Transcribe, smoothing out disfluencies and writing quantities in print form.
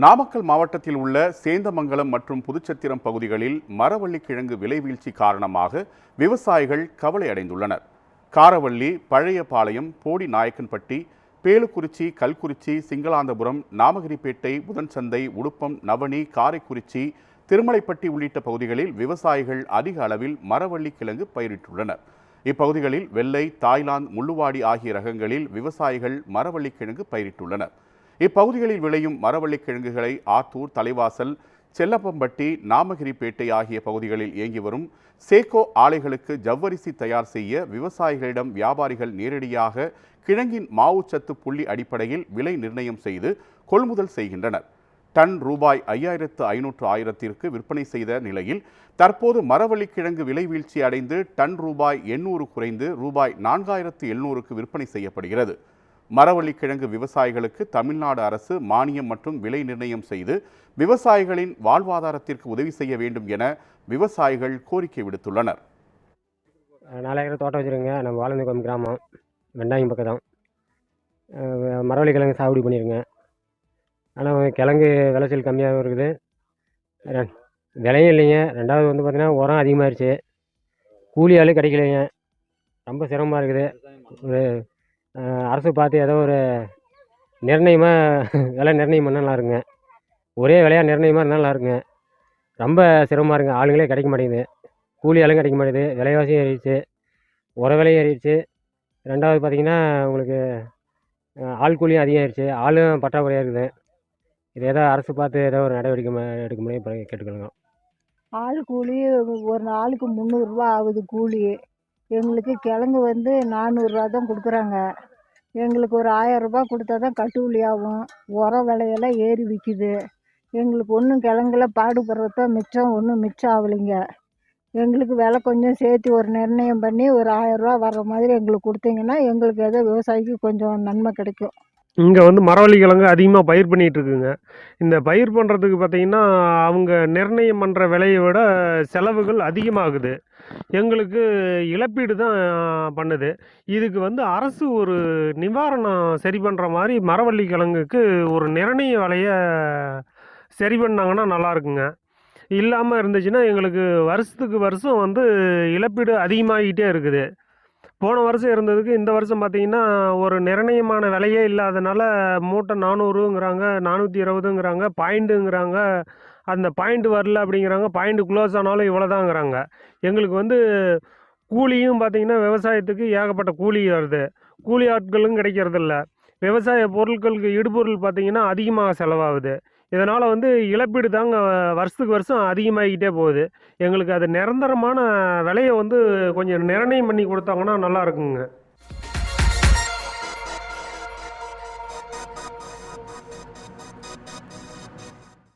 நாமக்கல் மாவட்டத்தில் உள்ள சேந்தமங்கலம் மற்றும் புதுச்சத்திரம் பகுதிகளில் மரவள்ளிக்கிழங்கு விலை வீழ்ச்சி காரணமாக விவசாயிகள் கவலை அடைந்துள்ளனர். காரவள்ளி, பழையபாளையம், போடி நாயக்கன்பட்டி, பேலுக்குறிச்சி, கல்குறிச்சி, சிங்களாந்தபுரம், நாமகிரிப்பேட்டை, புதன்சந்தை, உடுப்பம், நவனி, காரைக்குறிச்சி, திருமலைப்பட்டி உள்ளிட்ட பகுதிகளில் விவசாயிகள் அதிக அளவில் மரவள்ளிக்கிழங்கு பயிரிட்டுள்ளனர். இப்பகுதிகளில் வெள்ளை, தாய்லாந்து, முள்ளுவாடி ஆகிய ரகங்களில் விவசாயிகள் மரவள்ளிக்கிழங்கு பயிரிட்டுள்ளனர். இப்பகுதிகளில் விளையும் மரவள்ளிக்கிழங்குகளை ஆத்தூர், தலைவாசல், செல்லப்பம்பட்டி, நாமகிரிப்பேட்டை ஆகிய பகுதிகளில் இயங்கி வரும் சேகோ ஆலைகளுக்கு ஜவ்வரிசி தயார் செய்ய விவசாயிகளிடம் வியாபாரிகள் நேரடியாக கிழங்கின் மாவுச்சத்து புள்ளி அடிப்படையில் விலை நிர்ணயம் செய்து கொள்முதல் செய்கின்றனர். டன் ரூபாய் 5500 விற்பனை செய்த நிலையில் தற்போது மரவள்ளிக்கிழங்கு விலை வீழ்ச்சி அடைந்து டன் ரூபாய் 800 குறைந்து ரூபாய் 4700 விற்பனை செய்யப்படுகிறது. மரவள்ளிக்கிழங்கு விவசாயிகளுக்கு தமிழ்நாடு அரசு மானியம் மற்றும் விலை நிர்ணயம் செய்து விவசாயிகளின் வாழ்வாதாரத்திற்கு உதவி செய்ய வேண்டும் என விவசாயிகள் கோரிக்கை விடுத்துள்ளனர். 4000 தோட்டம் வச்சுருங்க. நம்ம வாழந்தகுளம் கிராமம், வெண்டாயம் பக்கம் தான். மரவள்ளிக்கிழங்கு சாகுபடி பண்ணிடுங்க. ஆனால் கிழங்கு விளைச்சல் கம்மியாகவும் இருக்குது, விலையும் இல்லைங்க. ரெண்டாவது வந்து பார்த்திங்கன்னா உரம் அதிகமாகிடுச்சு, கூலி ஆள் கிடைக்கலைங்க. ரொம்ப சிரமமாக இருக்குது. ஒரு அரசு பார்த்து ஏதோ ஒரு நிர்ணயமாக விலை நிர்ணயம் பண்ணால் நல்லாயிருங்க. ஒரே விலையாக நிர்ணயமாக இருந்தால் நல்லாயிருங்க. ரொம்ப சிரமமாக இருக்குங்க. ஆளுங்களே கிடைக்க மாட்டேங்குது, கூலி ஆளும் கிடைக்க மாட்டேங்குது. விலைவாசியும் ஏறிடுச்சு, உர விலையும் ஏறிடுச்சு. ரெண்டாவது பார்த்திங்கன்னா உங்களுக்கு ஆள் கூலியும் அதிகமாகிடுச்சு, ஆளும் பற்றாக்குறையாக இருக்குது. இது ஏதோ அரசு பார்த்து ஏதோ ஒரு நடவடிக்கை எடுக்க முடியும் கேட்டுக்கொள்ளுங்க. ஆள் கூலி ஒரு நாளுக்கு 300 ரூபா ஆகுது கூலி. எங்களுக்கு கிழங்கு வந்து 400 ரூபா தான் கொடுக்குறாங்க. எங்களுக்கு ஒரு 1000 ரூபா கொடுத்தா தான் கட்டுப்படி ஆகும். உர விலையெல்லாம் ஏறி விற்கிது. எங்களுக்கு ஒன்றும் கிழங்குல பாடுபடுறது தான் மிச்சம், ஒன்றும் மிச்சம் ஆகலைங்க. எங்களுக்கு விலை கொஞ்சம் சேர்த்து ஒரு நிர்ணயம் பண்ணி ஒரு 1000 ரூபா வர்ற மாதிரி எங்களுக்கு கொடுத்தீங்கன்னா எங்களுக்கு ஏதோ விவசாயிக்கு கொஞ்சம் நன்மை கிடைக்கும். இங்கே வந்து மரவள்ளிக்கிழங்கு அதிகமாக பயிர் பண்ணிகிட்டு இருக்குங்க. இந்த பயிர் பண்ணுறதுக்கு பார்த்திங்கன்னா அவங்க நிர்ணயம் பண்ணுற விலையை விட செலவுகள் அதிகமாகுது. எங்களுக்கு இழப்பீடு தான் பண்ணுது. இதுக்கு வந்து அரசு ஒரு நிவாரணம் சரி பண்ணுற மாதிரி மரவள்ளிக்கிழங்குக்கு ஒரு நிர்ணய விலையை சரி பண்ணாங்கன்னா நல்லாயிருக்குங்க. இல்லாமல் இருந்துச்சுன்னா எங்களுக்கு வருஷத்துக்கு வருஷம் வந்து இழப்பீடு அதிகமாகிட்டே இருக்குது. போன வருஷம் இருந்ததுக்கு இந்த வருஷம் பார்த்திங்கன்னா ஒரு நிர்ணயமான விலையே இல்லாதனால மூட்டை 400ங்கிறாங்க, 420ங்கிறாங்க, பாயிண்ட்டுங்கிறாங்க. அந்த பாயிண்ட் வரல அப்படிங்கிறாங்க, பாயிண்ட் க்ளோஸ் ஆனாலும் இவ்வளோதாங்கிறாங்க. எங்களுக்கு வந்து கூலியும் பார்த்திங்கன்னா விவசாயத்துக்கு ஏகப்பட்ட கூலி வருது, கூலி ஆட்களும் கிடைக்கிறதில்ல. விவசாய பொருட்களுக்கு இடுபொருள் பார்த்திங்கன்னா அதிகமாக செலவாகுது. இதனால் வந்து இழப்பீடு தாங்க வருஷத்துக்கு வருஷம் அதிகமாகிக்கிட்டே போகுது. எங்களுக்கு அது நிரந்தரமான விலையை வந்து கொஞ்சம் நிர்ணயம் பண்ணி கொடுத்தாங்கன்னா நல்லா இருக்குங்க.